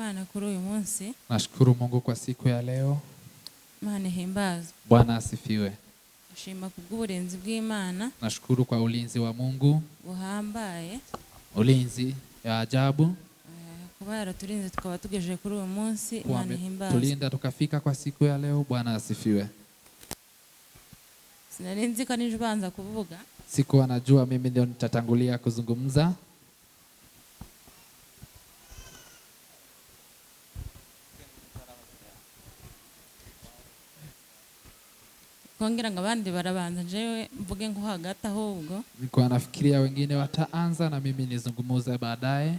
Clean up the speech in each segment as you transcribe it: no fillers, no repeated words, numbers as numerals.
Imana kuri uyu munsi. Nashukuru Mungu kwa siku ya leo. Imana ihimbazwe. Bwana asifiwe. Nashima kubw'uburinzi bw'Imana. Nashukuru kwa ulinzi wa Mungu. Buhambaye. Ulinzi ya ajabu. Kuba yaraturinze tukaba tugejeje kuri uyu munsi. Imana ihimbazwe. Tulinda tukafika kwa siku ya leo. Bwana asifiwe. Sinari nzi ko nije ubanza kuvuga. Sikuwa najua mimi ndio nitatangulia kuzungumza. Kongera ngo abandi barabanza jewe mvuge ngo hagati ahubwo. Nilikuwa nafikiria wengine wataanza na mimi nizungumuze baadaye.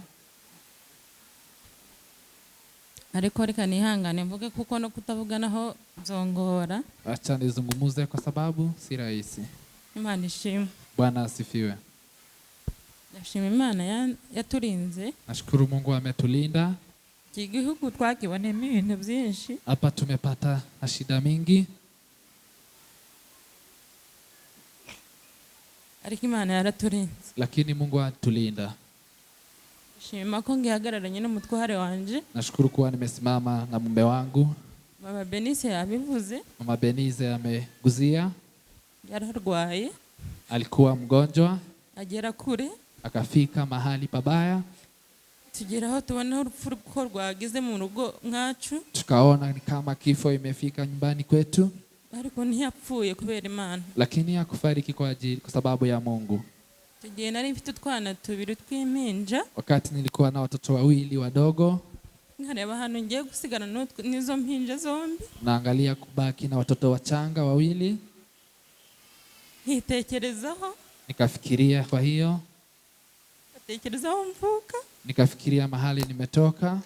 Ariko reka nihangane mvuge kuko no kutavuga naho zongora. Acha nizungumuze kwa sababu si rahisi. Imana ishimwe. Bwana asifiwe. Ndashima Imana yaturinze. Nashukuru Mungu ametulinda. Iki gihugu twakibonemo ibintu byinshi. Hapa tumepata shida mingi. Ariko Imana yaraturinze. Lakini Mungu atulinda. Shima ko ngihagararanye n'umutware wanje. Nashukuru kuwa nimesimama na mume wangu. Mama Benice yabivuze. Mama Benice ameguzia. Yararwaye. Alikuwa mgonjwa. Agera kure. Akafika mahali pabaya. Tugeraho tubona urupfu ko rwagize mu rugo mwacu. Tukaona ni kama kifo imefika nyumbani kwetu. Ariko ntiyapfuye kubera Imana. Lakini hakufariki kwa sababu ya Mungu. Tugiye nari mfite utwana tubiri tw'impinja. Wakati nilikuwa na watoto wawili wadogo. Nkareba hano ngiye gusigana n'izo mpinja zombi. Naangalia kubaki na watoto wachanga wawili. Nitekerezaho. Nikafikiria kwa hiyo. Nitekerezaho mvuka. Nikafikiria mahali nimetoka.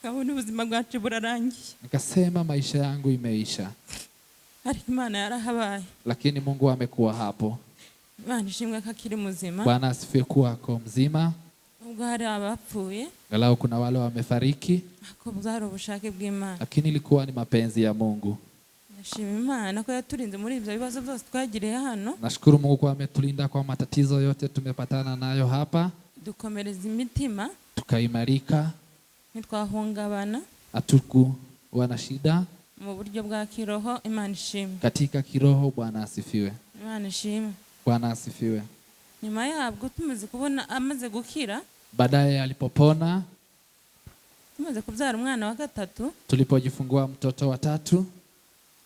Kabone ubuzima bwacu burarangiye. Nikasema maisha yangu imeisha. Ariko Imana yarahabaye. Lakini Mungu amekuwa hapo. Imana ishimwe ko akiri muzima. Bwana asifiwe kuwa ako mzima. Ubwo hari abapfuye. Galau kuna wale wamefariki. Ako bwari ubushake bw'Imana. Lakini ilikuwa ni mapenzi ya Mungu. Nashima Imana ko yaturinze muri ibyo bibazo byose twagiriye hano. Nashukuru Mungu kwa ametulinda kwa matatizo yote tumepatana nayo hapa. Dukomereza imitima. Tukaimarika. Ntitwahungabana. Hatukuwa na shida. Mu buryo bwa kiroho. Imana ishimwe. Katika kiroho Bwana asifiwe. Imana ishimwe. Bwana asifiwe. Nyuma yabwo tumaze kubona amaze gukira. Baadaye alipopona. Tumaze kubyara umwana wa gatatu. Tulipojifungua mtoto wa tatu.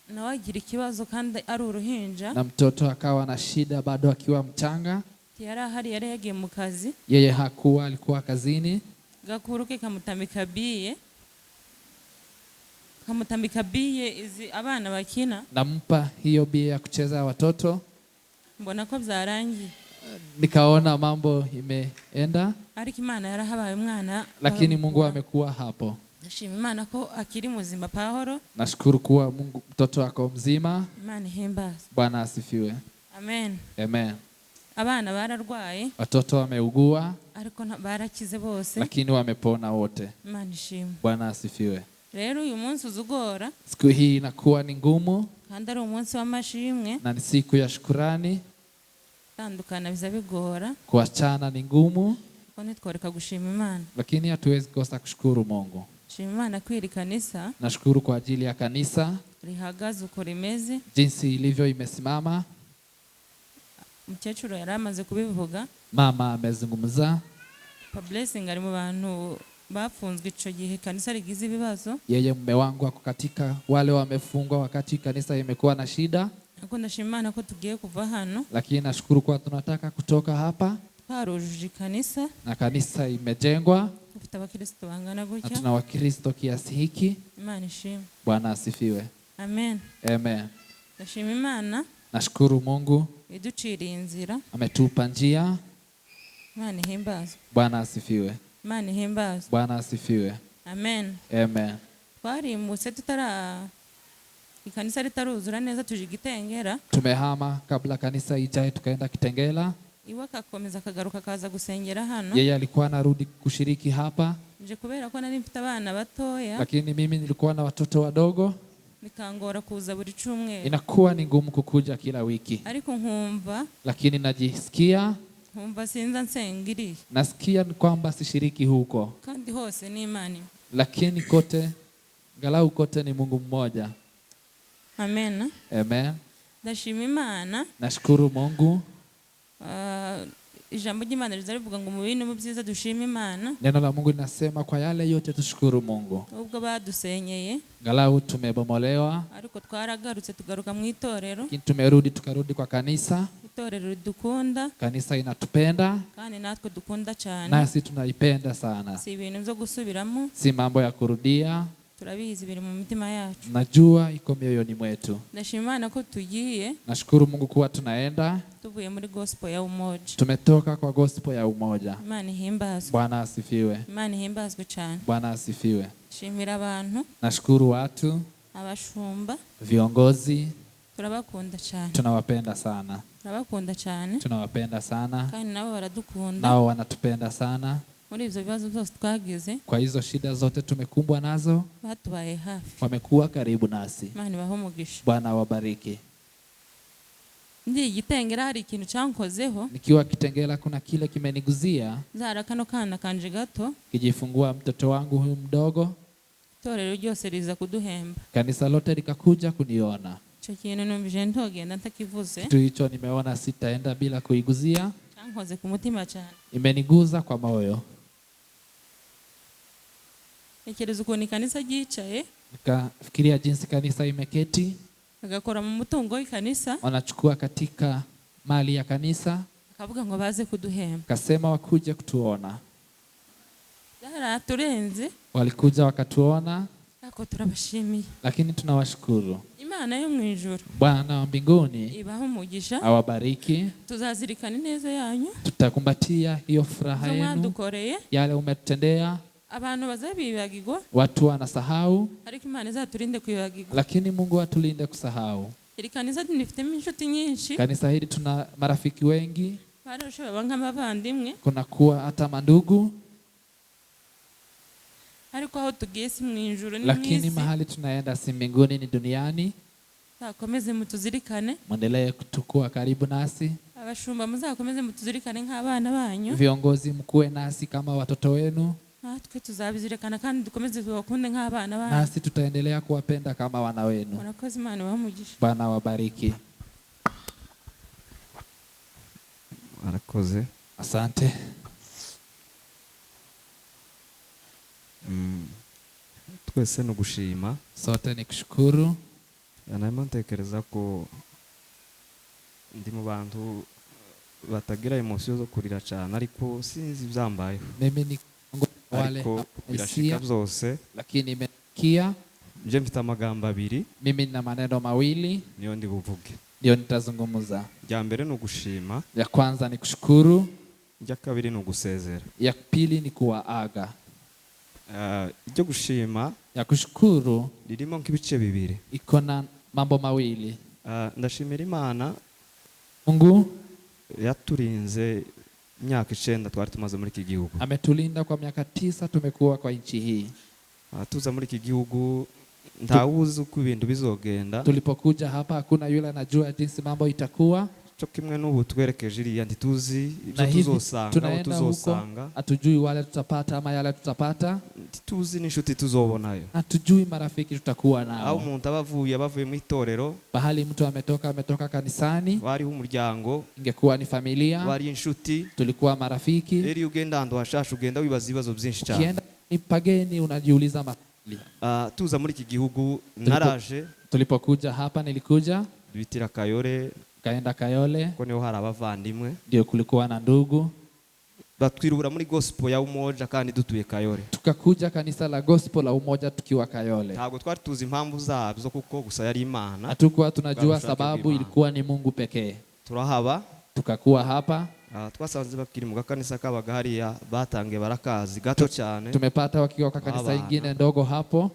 Na wagira ikibazo kandi ari uruhinja. Na mtoto akawa na shida bado akiwa mchanga. Yari ahari yari yagiye mu kazi. Yeye hakuwa, alikuwa kazini. Gakuru ke kamutambika biye. Kamutambika biye izi abana bakina. Nampa hiyo biye ya kucheza watoto. Mbona ko byarangiye. Nikaona mambo imeenda. Ariko Imana yarahabaye umwana. Lakini Mungu amekuwa hapo. Nashima Imana ko akiri muzima Pahoro. Nashukuru kuwa Mungu mtoto wako mzima. Imana ihimbaze. Bwana asifiwe. Amen. Amen. Abana bararwaye. Watoto wameugua. Ariko barakize bose. Lakini wamepona wote. Imana ishimwe. Bwana asifiwe. Rero uyu munsi uzugora. Siku hii inakuwa ni ngumu. Kandi ari umunsi w'amashimwe. Na ni siku ya shukrani. Tandukana biza bigora. Kuachana ni ngumu. Ko nitworeka gushima Imana. Lakini hatuwezi kosa kushukuru Mungu. Shima Imana kwiri kanisa. Nashukuru kwa ajili ya kanisa. Rihagaze uko rimeze. Jinsi ilivyo imesimama. Mukecuru yari amaze kubivuga. Mama amezungumza. Blessing ari mu bantu bafunzwe ico gihe kanisa rigize ibibazo. Yeye mume wangu ako katika wale wamefungwa wakati kanisa imekuwa na shida. Ako ndashima Imana ko tugiye kuva hano. Lakini nashukuru kwa tunataka kutoka hapa. Twarujuje kanisa. Na kanisa imejengwa. Dufite abakristo bangana gutya. Na tuna wakristo kiasi hiki. Imana ishimwe. Bwana asifiwe. Amen. Amen. Ndashima Imana. Nashukuru Mungu. Iduciriye inzira. Ametupa njia. Imana ihimbaze. Bwana asifiwe. Imana ihimbaze. Bwana asifiwe. Amen. Amen. Twarimutse ikanisa ritaruzura neza tuje Gitengera. Tumehama kabla kanisa ijae tukaenda Kitengela. Iwe akakomeza akagaruka kaza gusengera hano. Yeye alikuwa anarudi kushiriki hapa. Nje kubera ko nari mfite abana batoya. Lakini mimi nilikuwa na watoto wadogo. Nikangora kuza buri cyumweru. Inakuwa ni ngumu kukuja kila wiki. Ariko nkumva. Lakini najisikia nkumva sinza nsengiri nasikia ni kwamba sishiriki huko, kandi hose ni Imana. lakini kote, galau kote ni Mungu mmoja. Amen. Amen. Ndashima Imana. Nashukuru Mungu. Ijambo ry'Imana rivuga ngo mu bintu byiza dushima Imana. Neno la Mungu linasema kwa yale yote tushukuru Mungu. Ubwo badusenyeye, Galau tumebomolewa, ariko twaragarutse tugaruka mu itorero. tukarudi kwa kanisa. Itorero ridukunda, Kanisa inatupenda, kandi natwe dukunda cyane. nasi tunaipenda sana. Si ibintu byo gusubiramo, Si mambo ya kurudia, turabizi biri mu mitima yacu. najua iko mioyoni mwetu. Ndashima Imana ko tugiye Nashukuru Mungu kuwa tunaenda, tuvuye muri gospel ya umoja. tumetoka kwa gospel ya umoja. Imana ihimbazwe. Bwana asifiwe. Imana ihimbazwe cyane. Bwana asifiwe. Shimira abantu, Nashukuru watu, abashumba, viongozi, turabakunda cyane. tunawapenda sana. Turabakunda cyane, Tunawapenda sana, kandi nabo baradukunda. nao wanatupenda sana. Muri ibyo bibazo byose twagize, Kwa hizo shida zote tumekumbwa nazo, batubaye hafi. wamekuwa karibu nasi. Imana ibahe umugisha. Bwana awabariki. Ndi igitengera hari ikintu cyankozeho, Nikiwa Kitengela kuna kile kimeniguzia, zara kano kana kanje gato, kijifungua mtoto wangu huyu mdogo, itorero ryose riza kuduhemba. kanisa lote likakuja kuniona. Icyo kintu numvise ntogenda ntakivuze, Kitu hicho nimeona sitaenda bila kuiguzia, cyankoze ku mutima cyane. imeniguza kwa moyo. Ntekereza ukuntu ikanisa ryicaye, Nikafikiria jinsi kanisa imeketi, bagakora mu mutungo w'ikanisa, wanachukua katika mali ya kanisa, bakavuga ngo baze kuduhemba. kasema wakuje kutuona. Byaraturenze, Walikuja wakatuona, ariko turabashimiye. lakini tunawashukuru. Imana yo mu ijuru Bwana wa mbinguni ibahe umugisha. awabariki. Tuzazirikana ineza yanyu, Tutakumbatia hiyo furaha zo yenu, mwadukoreye. yale umetutendea. Abantu bazabibagirwa, Watu wanasahau, ariko Imana izaturinde kwibagirwa. lakini Mungu atulinde kusahau. Iri kanisa dufitemo inshuti nyinshi, Kanisa hili tuna marafiki wengi, barashoboye baba nk'abavandimwe, kuna kuwa hata mandugu, ariko aho tugiye si mu ijuru ni mu lakini isi. mahali tunaenda si mbinguni, ni duniani. Muzakomeze mutuzirikane, Mwendelee kutukua karibu nasi. abashumba muzakomeze mutuzirikane nk'abana banyu. Viongozi mkuwe nasi kama watoto wenu, Natwe tuzabizirikana kandi dukomeze tubakunde nk'abana banyu. nasi tutaendelea kuwapenda kama wana wenu. Murakoze, Imana ibahe umugisha. Bwana wabariki. Arakoze. Asante. Twese no gushima. Sote ni kushukuru. Narimo ntekereza ko ndi mu bantu batagira emotion zo kurira cyane, ariko sinzi byambayeho. Mimi ni wale Ariko birashika hisia, byose. lakini imesikia. Je, mfite amagambo abiri Mimi nina maneno mawili niyo ndi buvuge. ndio nitazungumza. Rya mbere ni ugushima, Ya kwanza ni kushukuru, rya kabiri ni ugusezera. ya pili ni kuwaaga. Iryo gushima Ya kushukuru ririmo nk'ibice bibiri. iko na mambo mawili. Ndashimira Imana Mungu yaturinze imyaka 9 twari tumaze muri iki gihugu. ametulinda kwa miaka 9 tumekuwa kwa nchi hii. Tuza muri iki gihugu ntawuzi uko ibintu bizogenda. Tulipokuja hapa hakuna yule anajua jinsi mambo itakuwa. Cyo kimwe n'ubu twerekeje iriya ntituzi ibyo Na hivi tuzosanga aho tunaenda huko, tuzosanga, hatujui wale tutapata ama yale tutapata. ntituzi n'inshuti tuzobonayo. Hatujui marafiki tutakuwa Aho nao. umuntu abavuye mu itorero, Bahali mtu ametoka kanisani, bariho umuryango, ingekuwa ni familia, bari inshuti. tulikuwa marafiki. Rero iyo ugenda ahantu hashasha ugenda wibaza ibibazo byinshi cyane. Ukienda ni pageni unajiuliza maswali. Tuza muri iki gihugu naraje Tulipokuja hapa nilikuja, bitira Kayore, kaenda Kayole, ko niho hari abavandimwe. ndio kulikuwa na ndugu. Batwirubura muri gospel ya umoja kandi dutuye Kayore. Tukakuja kanisa la gospel la umoja tukiwa Kayole. Ntabwo twari tuzi impamvu zabyo kuko gusa yari Imana. Hatukuwa tunajua Tukarushaka sababu, kw'Imana. ilikuwa ni Mungu pekee. Turahaba. Tukakuwa hapa, Twasanze bakiri mu gakanisa kabaga hariya batange barakazi gato cyane. tumepata wakiwa kwa kanisa Abana. ingine ndogo hapo.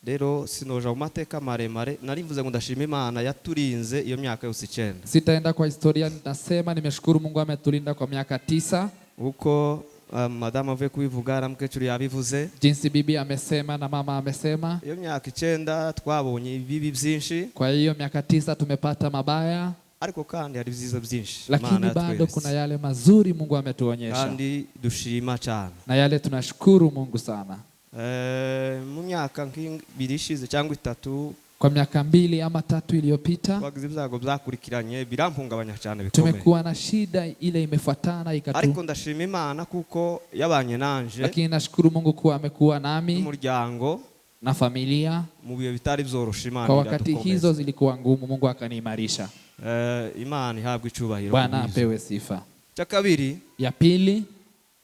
Rero sinoja mu mateka maremare, nari mvuze ngo ndashima Imana yaturinze iyo myaka yose 9. Sitaenda kwa historia, nasema nimeshukuru Mungu ametulinda kwa miaka 9. Uko madame avuye kubivuga na mukecuru yabivuze. Jinsi bibi amesema na mama amesema. Iyo myaka 9 twabonye ibibi byinshi. Kwa hiyo miaka 9 tumepata mabaya. ariko kandi hari byiza byinshi lakini bado kuna yale mazuri Mungu ametuonyesha, kandi dushima cyane, na yale tunashukuru Mungu sana. Mu myaka nk'ibiri ishize cyangwa itatu, kwa miaka 2 ama 3 iliyopita, twagize ibyago byakurikiranye birampungabanya cyane bikomeye. Tumekuwa na shida ile imefuatana ariko ndashima Imana kuko yabanye nanje, lakini nashukuru Mungu kuwa amekuwa nami umuryango na familia mu bihe bitari byoroshe. Imana kwa wakati hizo zilikuwa ngumu, Mungu akaniimarisha. Imana ihabwe icubahiro. Bwana apewe sifa. Cha kabiri, ya pili,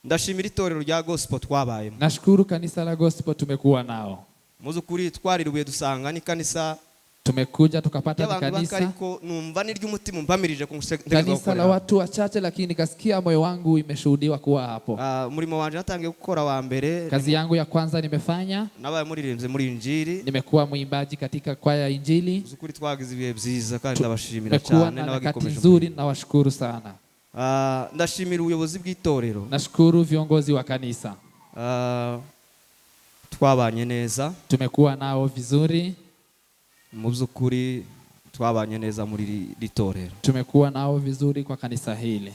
ndashimira itorero rya gospel twabayemo. Nashukuru kanisa la gospel tumekuwa nao. Muzukuri twarirubuye dusanga ni kanisa, tumekuja tukapata ni kanisa, ariko numva ni ry'umutima mpamirije kanisa la watu wachache, lakini nikasikia moyo wangu imeshuhudiwa kuwa hapo. Murimo wanje natangiye gukora wa mbere, kazi yangu ya kwanza nimefanya, nabaye muririmbye muri injili, nimekuwa mwimbaji katika kwaya ya injili. Muzukuri twagize ibihe byiza kandi ndabashimira cyane n'abagikomeje nzuri, nawashukuru sana. Ndashimira ubuyobozi bw'itorero, nashukuru viongozi wa kanisa, twabanye neza, tumekuwa nao vizuri. Mu by'ukuri twabanye neza muri litorero, tumekuwa nao vizuri kwa kanisa hili.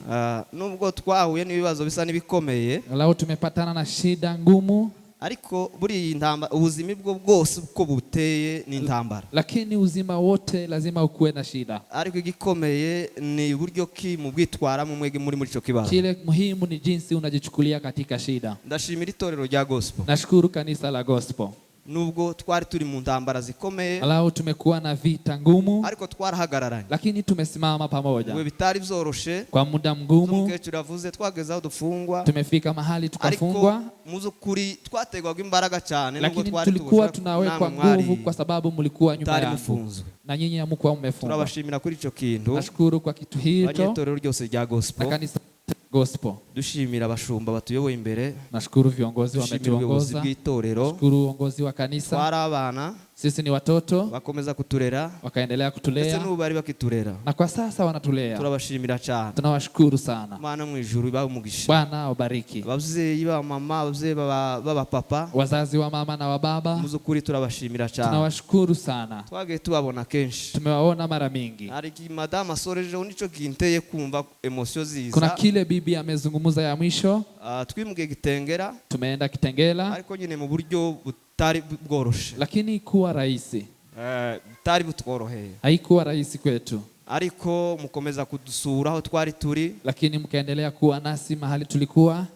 Nubwo twahuye n'ibibazo bisa nibikomeye, lao tumepatana na shida ngumu, ariko buri intambara, ubuzima bwo bwose uko buteye ni intambara, lakini uzima wote lazima ukuwe na shida. Ariko igikomeye ni buryo ki mu bwitwara mu mwege muri ico kibazo. Kile muhimu ni jinsi unajichukulia katika shida. Ndashimira itorero rya gospel, nashukuru kanisa la gospel. Nubwo twari turi mu ndambara zikomeye, lao tumekuwa na vita ngumu, ariko twarahagararanye, lakini tumesimama pamoja. We bitari byoroshe, kwa muda mgumu, umukecuru avuze twagezaho dufungwa, tumefika mahali tukafungwa, ariko muzukuri twategwaga imbaraga cyane, nubwo twari tulikuwa tunawekwa nguvu kwa sababu mlikuwa nyuma yangu na nyinyi hamkuwa mmefungwa. Turabashimira kuri ico kintu, nashukuru kwa kitu hicho. Abanyetorero ryose rya gospel, kanisa gospel, dushimira abashumba batuyoboye imbere, nashukuru viongozi wametuongoza, nashukuru uongozi wa kanisa, barabana sisi ni watoto, bakomeza kuturera, wakaendelea kutulea, n'ubu bari bakiturera, na kwa sasa wanatulea. Turabashimira cyane, tunawashukuru sana. Bwana mu ijuru ibahe umugisha, Bwana awabariki. Abavyeyi ba mama, abavyeyi baba papa, wazazi wa mama na wa baba, muzukuri turabashimira cyane, tunawashukuru sana. Twage tubabona kenshi, tumewaona mara mingi. Ari madama soreje unico kinteye kumva emotion ziza, kuna kile bibi amezungumza ya mwisho, twimuge Kitengera, tumeenda Kitengela, ariko nyine mu buryo butari bworoshe, lakini kuwa rahisi, butari butworoheye, haikuwa rahisi kwetu, ariko mukomeza kudusura aho twari turi, lakini mkaendelea kuwa nasi mahali tulikuwa,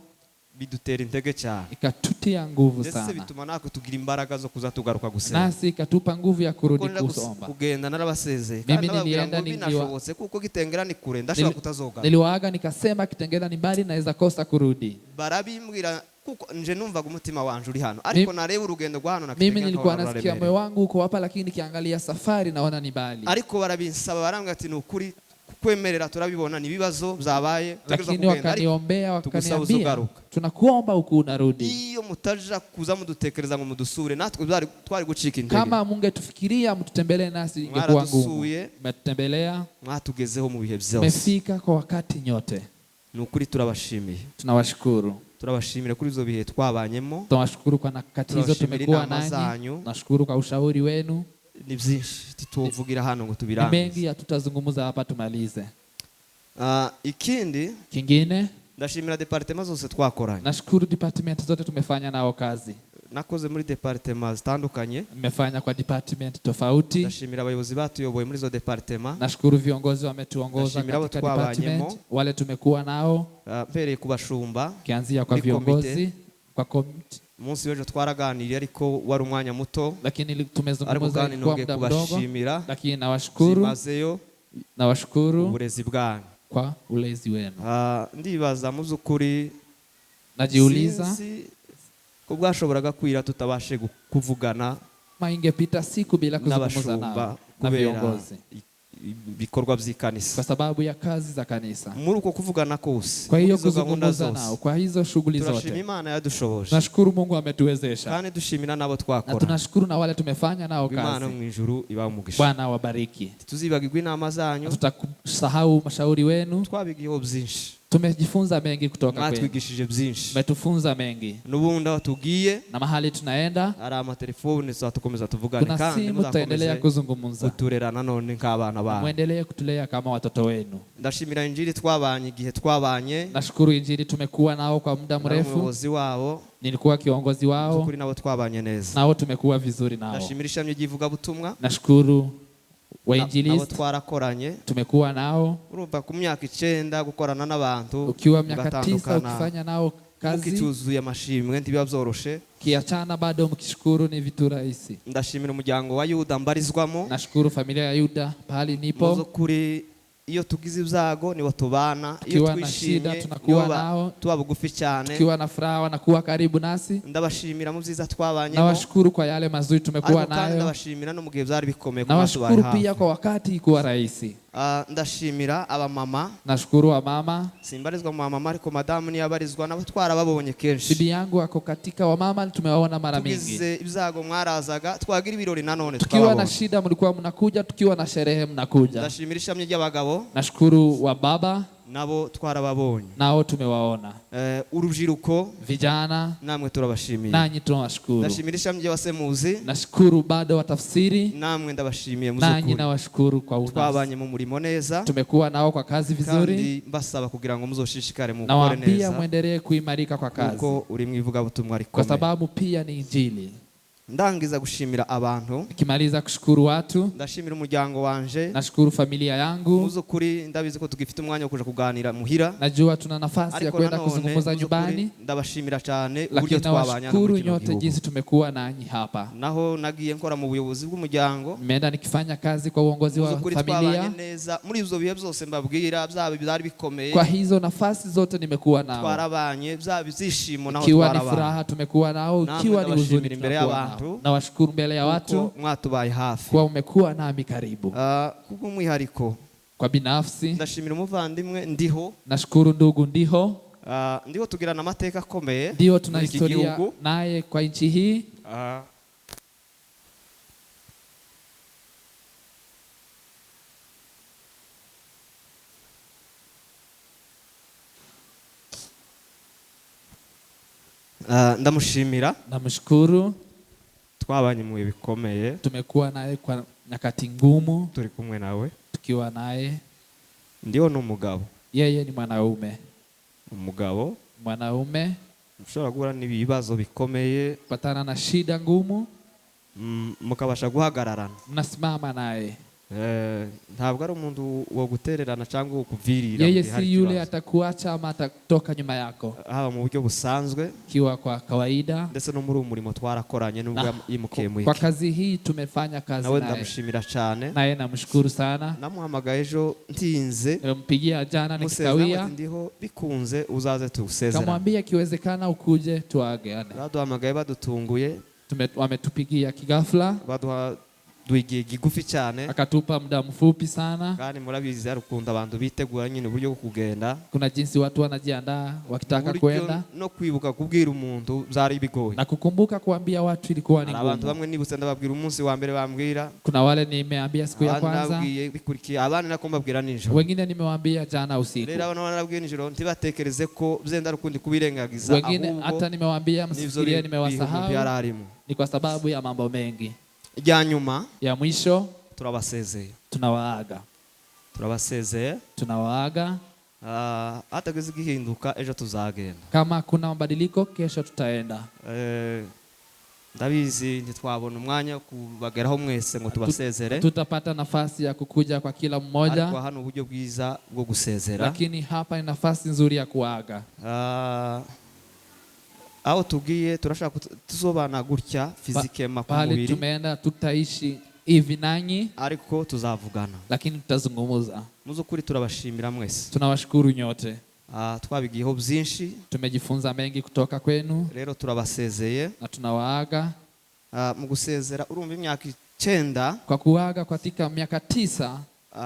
bidutera intege cyane, ikatutia nguvu sana, ndetse bituma nako tugira imbaraga zo kuza tugaruka gusenga, nasi ikatupa nguvu ya kurudi kusomba. Kugenda narabasezeye, mimi nilienda ninashobotse kuko Kitengera ni kure, ndashaka kutazoga, niliwaaga nikasema Kitengera ni mbali, naweza kosa kurudi. Barabimbwira kuko nje numvaga umutima wanje uri hano, ariko nareba urugendo rwa hano na Kitengera, mimi nilikuwa nasikia moyo wangu uko hapa, lakini nikiangalia safari naona ni mbali, ariko barabinsaba, barambwira ati nukuri kwemerera turabibona ni bibazo byabaye, lakini wakaniombea wakaniambia tunakuomba uko unarudi. Iyo mutaja kuza mudutekereza ngo mudusure, natwe twari gucika intege, kama mungetufikiria mtutembelee nasi ingekuwa ngumu. Mmetutembelea, mwatugezeho mu bihe byose, mmefika kwa wakati nyote, nukuri turabashimiye, tunawashukuru. Turabashimira kuri izo bihe twabanyemo, tunawashukuru kwa nakati hizo tumekuwa nanyi, nashukuru kwa ushauri wenu. Ni byinshi tuvugira hano ngo tubirangize, mengi tutazungumza hapa tumalize. Ikindi kingine, ndashimira departement zose twakoranye, nashukuru department zote tumefanya nao kazi. Nakoze muri departement zitandukanye, nimefanya kwa department tofauti. Ndashimira abayobozi batuyoboye muri zo departement, nashukuru viongozi wametuongoza katika department, wale tumekuwa nao, mpereye kubashumba, kianzia kwa viongozi, kwa komite. Munsi wejo twaraganiriye ariko wari umwanya muto, lakini tumezungumza kwa muda mdogo, lakini nawashukuru, nawashukuru uburezi bwanyu, kwa ulezi wenu. Ndibaza mu by'ukuri, najiuliza ko bwashoboraga kwira tutabashe kuvugana, ingepita siku bila kuzungumza nao na viongozi, bikorwa by'ikanisa, kwa sababu ya kazi za kanisa, muri uko kuvugana kose, kwa hiyo kuzungumza nao, kwa hizo shughuli zote. Turashimira Imana yadushoboje, nashukuru Mungu ametuwezesha, kandi dushimira nabo twakora, na tunashukuru na wale tumefanya nao kazi. Imana mu ijuru ibahe umugisha, Bwana wabariki. Tuzibagirwa inama zanyu, tutakusahau mashauri wenu, twabigiyeho byinshi, Tumejifunza mengi kutoka kwenu. Mwatwigishije byinshi. Umetufunza mengi. Nubundi aho tugiye na mahali tunaenda ari amatelefone tuzatukomeza tuvugane kandi simu tutaendelea kuzungumza. Kuturera nanone nk'abana bana. Muendelee kutulea kama watoto wenu. Ndashimira Injili twabanye igihe twabanye. Nashukuru Injili tumekuwa nao kwa muda mrefu. Umuyobozi wao. Nilikuwa kiongozi wao. Kuri nabo twabanye neza. Nao tumekuwa vizuri nao. Ndashimira ishamye givuga butumwa. Nashukuru wainjilisti nabo twarakoranye. Tumekuwa nao. Urumva ku myaka 9 gukorana n'abantu. Ukiwa miaka 9 ukifanya nao kazi. Mukicuzuye amashimwe ntibiba byoroshe. Kiachana bado mkishukuru ni vitu rahisi. Ndashimira umuryango wa Yuda mbarizwamo. Nashukuru familia ya Yuda pahali nipo. Muzo kuri iyo tugize ibyago nibo tubana, iyo twishimye tunakuwa nao, tuba bugufi cyane, tukiwa na furaha wanakuwa karibu nasi. Ndabashimira mu byiza twabanye. Nawashukuru kwa yale mazuri tumekuwa nayo. Ndabashimira no mu gihe byari bikomeye kwa watu wa hapo. Nawashukuru pia kwa wakati ikuwa rahisi. Ndashimira aba mama. Nashukuru wa mama. Simbarizwa mu mama ariko madamu ni yabarizwa n'abatwara babonye kenshi. Bibi yangu ako katika wa mama tumewaona mara mingi. Tugize ibyago mwarazaga twagira ibirori nanone tukiwa na shida mlikuwa mnakuja, tukiwa na sherehe mnakuja. Ndashimira ishamye ry'abagabo. Nashukuru wa baba. Nabo twarababonye. Nao tumewaona. Urubyiruko. Vijana. Namwe turabashimiye. Nanyi tunawashukuru. Ndashimira ishamye wasemuzi. Nashukuru bado watafsiri. Namwe ndabashimiye muzukuru. Nanyi nawashukuru kwa unazi. Twabanye mu murimo neza. Tumekuwa nao kwa kazi vizuri. Kandi mbasaba kugira ngo muzoshishikare mu gukora neza. Nawaambia muendelee kuimarika kwa kazi. Kuko uri mwivuga butumwa rikomeye. Kwa sababu pia ni injili. Ndangiza gushimira abantu. Nikimaliza kushukuru watu. Ndashimira umuryango wanje. Nashukuru familia yangu. Muzukuri ndabizi ko tugifite umwanya wo kuja kuganira muhira. Najua tuna nafasi ya kwenda kuzungumza nyumbani. Ndabashimira cyane uburyo twabanya. Nashukuru nyote jinsi tumekuwa nanyi hapa. Naho nagiye nkora mu buyobozi bw'umuryango. Nimeenda nikifanya kazi kwa uongozi wa familia. Neza muri izo bihe byose mbabwira byaba byari bikomeye. Kwa hizo nafasi zote nimekuwa nao. Twarabanye byaba bizishimo naho twarabanye. Kiwa ni furaha tumekuwa nao, kiwa ni huzuni imbere y'abantu. Na washukuru mbele ya watu mwatubaye hafi kwa umekuwa nami karibu. Kuko mwihariko kwa binafsi ndashimira umuvandimwe ndiho. Nashukuru ndugu ndiho. Ndiho tugirana amateka akomeye. Ndio tuna historia naye kwa nchi hii. Ndamushimira. Namshukuru. Twabanye mu bikomeye. Tumekuwa naye kwa nyakati ngumu. Turi kumwe nawe. Tukiwa naye. Ndio no mugabo. Yeye ni mwanaume. Umugabo. Mwanaume. Ushobora guhura n'ibibazo bikomeye. Patana na shida ngumu. Mukabasha guhagararana. Mnasimama naye. Ntabwo ari umuntu wo gutererana cyangwa kuvirira. Yeye si yule atakuacha ama atatoka nyuma yako. Haba mu buryo busanzwe. Kiwa kwa kawaida. Ndetse no muri umurimo twarakoranye nubwo yimukiye mu iki. Kwa kazi hii tumefanya kazi naye. Nawe ndamushimira cyane. Naye namshukuru sana. Namuhamagaye ejo ntinze. Nimpigia jana nikikawia. Ndiho bikunze uzaze tusezera. Kamwambia kiwezekana ukuje tuageane. Baduhamagaye badutunguye. Wametupigia kigafla. Duigiye gigufi cyane. Akatupa muda mfupi sana. Kandi murabizi arukunda abantu bitegura nyine uburyo bwo kugenda. Kuna jinsi watu wanajiandaa wakitaka kwenda. No kwibuka kubwira umuntu byari bigoye. Na kukumbuka kuambia watu ilikuwa ni ngumu. Abantu bamwe nibutse ndababwira umunsi wa mbere bambwira. Kuna wale nimeambia siku ya kwanza. Nabwiye bikurikiye abana nakombabwira nijoro. Wengine nimewaambia jana usiku. Rero abana narabwiye nijoro ntibatekereze ko byenda rukundi kubirengagiza. Wengine hata nimewaambia msifikirie nimewasahau. Ni kwa sababu ya mambo mengi. Ijya nyuma ya mwisho turabasezeye. Tunawaaga. Turabasezeye. Tunawaaga. Atageze gihinduka ejo tuzagenda. Kama kuna mabadiliko kesho tutaenda. Ndabizi ntitwabona umwanya kubageraho mwese ngo tubasezere. Tutapata nafasi ya kukuja kwa kila mmoja. Ariko hano uburyo bwiza bwo gusezera. Lakini hapa ni nafasi nzuri ya kuaga. Aho tugiye turashaka tuzobana gutya fizike makumubiri. Pale tumeenda tutaishi hivi nanyi. Ariko tuzavugana. Lakini tutazungumza. Muzukuri turabashimira mwese. Tunawashukuru nyote. Twabigiyeho byinshi. Tumejifunza mengi kutoka kwenu. Rero turabasezeye. Na tunawaaga. Mu gusezera urumva imyaka 9. Kwa kuaga katika miaka 9.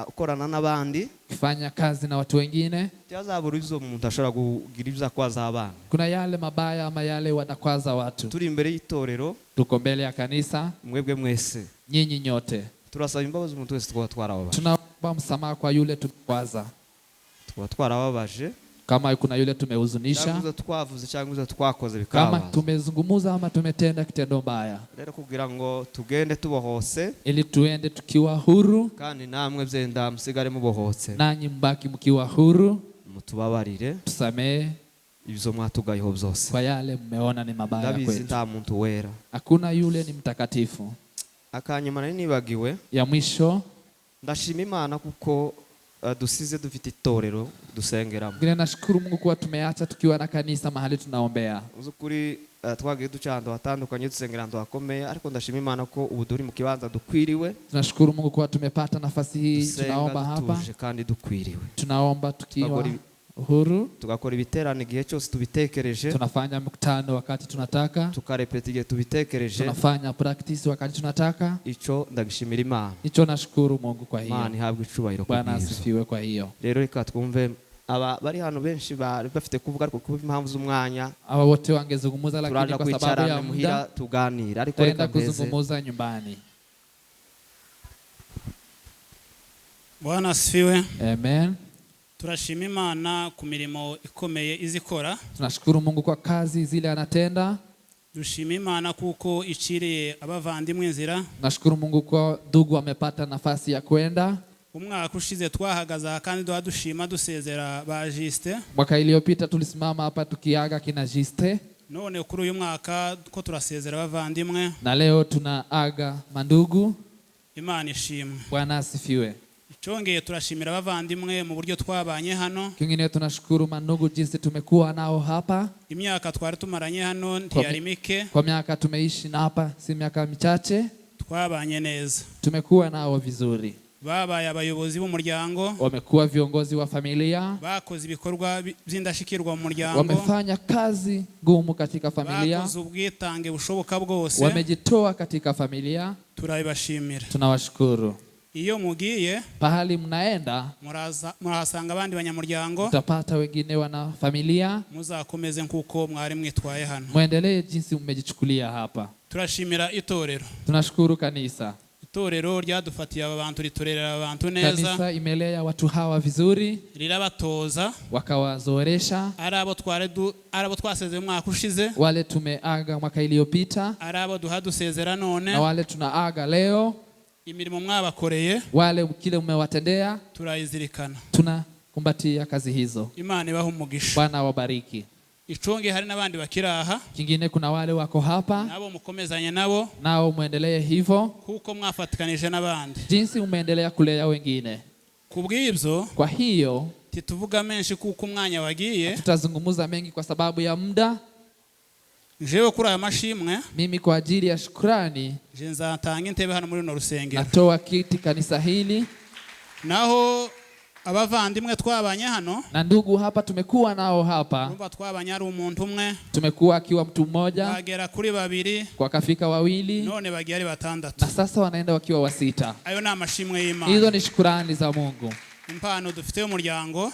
Ukorana n'abandi. Kufanya kazi na watu wengine. Yazabura izo umuntu ashobora kugira ibyo akwaza abana. Kuna yale mabaya ama yale wanakwaza watu. Turi imbere y'itorero. Tuko mbele ya kanisa. Mwebwe mwese. Nyinyi nyote. Turasaba imbabazi umuntu wese twarababaje. Tunaomba msamaha kwa yule tukwaza. Twarababaje. Kama kuna yule tumehuzunisha, cyangwa twavuze cyangwa twakoze kama bikaba, tumezungumuza ama tumetenda kitendo mbaya, rero kugira ngo tugende tubohose, ili tuende tukiwa huru, kandi namwe byenda musigare mubohotse, nanyi mbaki mkiwa huru, mutubabarire, tusamee ibyo mwatugayeho byose, kwa yale mmeona ni mabaya ndabizi kwetu. nta muntu wera. Hakuna yule ni mtakatifu. Akanyuma nari nibagiwe, Ya mwisho, ndashima Imana kuko dusize dufite itorero dusengeramo. ngine nashukuru Mungu kuwa tumeacha tukiwa na kanisa mahali tunaombea. Uzukuri twagiye ducando hatandukanye dusengera ndo akomeye, ariko ndashima Imana ko ubu duri mu kibanza dukwiriwe. Tunashukuru Mungu kuwa tumepata nafasi hii, tunaomba hapa, kandi dukwiriwe. tunaomba tukiwa huru, tugakora ibiterane igihe cyose tubitekereje, tunafanya mkutano wakati tunataka, tukarepeta igihe tubitekereje, tunafanya practice wakati tunataka. Ico ndagishimira Imana. Icho nashukuru Mungu kwa hiyo. Imana ihabwe icubahiro Bwana kubwizo. asifiwe kwa hiyo. Rero reka twumve aba bari hano benshi bafite kuvuga, ariko kuba impamvu z'umwanya Aba wote wangezungumuza, lakini kwa sababu ya muda tuganira, ariko tutaenda kuzungumuza nyumbani. Bwana asifiwe. Amen. Turashima Imana ku mirimo ikomeye izikora. Tunashukuru Mungu kwa kazi zile anatenda. Dushima Imana kuko iciriye abavandimwe inzira. Nashukuru Mungu kwa ndugu amepata nafasi ya kwenda. Umwaka ushize twahagaza kandi dushima dusezera ba Juste. Mwaka iliyopita tulisimama hapa tukiaga kina Juste. None kuri uyu mwaka ko turasezera abavandimwe. Na leo tunaaga mandugu. Imana ishimwe. Bwana asifiwe. Chongeye turashimira abavandimwe mu buryo twabanye hano. Kingine tunashukuru mandugu jinsi tumekuwa nao hapa. Imyaka twari tumaranye hano ntiyari mike. Kwa miaka tumeishi na hapa si miaka michache. Twabanye neza. Tumekuwa nao vizuri. Babaye abayobozi b'umuryango, wamekuwa viongozi wa familia, bakoze ibikorwa by'indashikirwa mu muryango, wamefanya kazi ngumu katika familia, bakoze ubwitange bushoboka bwose, wamejitoa katika familia. Turabashimira. Tunawashukuru. Iyo mugiye pahali mnaenda, murahasanga abandi banyamuryango, mtapata wengine wana familia. Muzakomeze nkuko mwari mwitwaye hano, muendelee jinsi mmejichukulia hapa. Turashimira itorero. Tunashukuru kanisa. Itorero ryadufatiye abantu, ritorera abantu neza. Kanisa imelea watu hawa vizuri, rirabatoza, wakawazoresha. arabo twasezeye umwaka ushize, wale tumeaga mwaka iliyopita, arabo duhadusezera none, na wale tunaaga leo. Imirimo mwabakoreye, wale kile mmewatendea, turayizirikana. Tunakumbatia kazi hizo. Imana ibahe umugisha. Bwana awabariki. Ichonge hari n'abandi bakiraha. Kingine kuna wale wako hapa, nabo mukomezanye nabo, nao muendelee hivyo kuko mwafatikanije n'abandi, jinsi umeendelea kulea wengine. Kubw'ibyo, kwa hiyo tituvuga menshi kuko umwanya wagiye, tutazungumza mengi kwa sababu ya muda. Jewe kuri aya mashimwe, mimi kwa ajili ya shukrani, je nzatanga intebe hano muri no rusengero, natoa kiti kanisa hili. Naho abavandimwe twabanye hano, na ndugu hapa tumekuwa nao hapa, urumva twabanye ari umuntu umwe, tumekuwa akiwa mtu mmoja, bagera kuri babiri, kwa kafika wawili, none bagiye ari batandatu, na sasa wanaenda wakiwa wasita. Ayo ni amashimwe y'Imana. Hizo ni shukrani za Mungu. Impano dufite umuryango,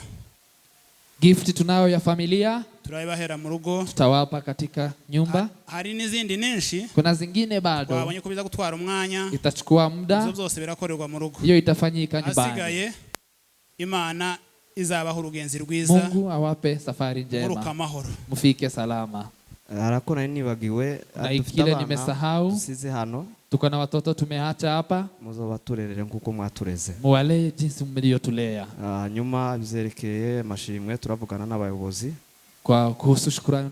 gift tunayo ya familia, turayibahera mu rugo, tutawapa katika nyumba. Hari n'izindi ninshi, kuna zingine bado twabonye ko biza gutwara umwanya, itachukua muda, izo byose birakorerwa mu rugo, hiyo itafanyika nyumbani. Asigaye Imana izabaho urugenzi rwiza, Mungu awape safari njema, muruka amahoro, mufike salama. Arakona nibagiwe, kile nimesahau, tusize hano, tuko na watoto tumeacha hapa, muzobaturerere nkuko mwatureze, muwalee jinsi mliyotulea. Nyuma bizerekeye mashimwe turavugana n'abayobozi kwa kuhusu shukrani.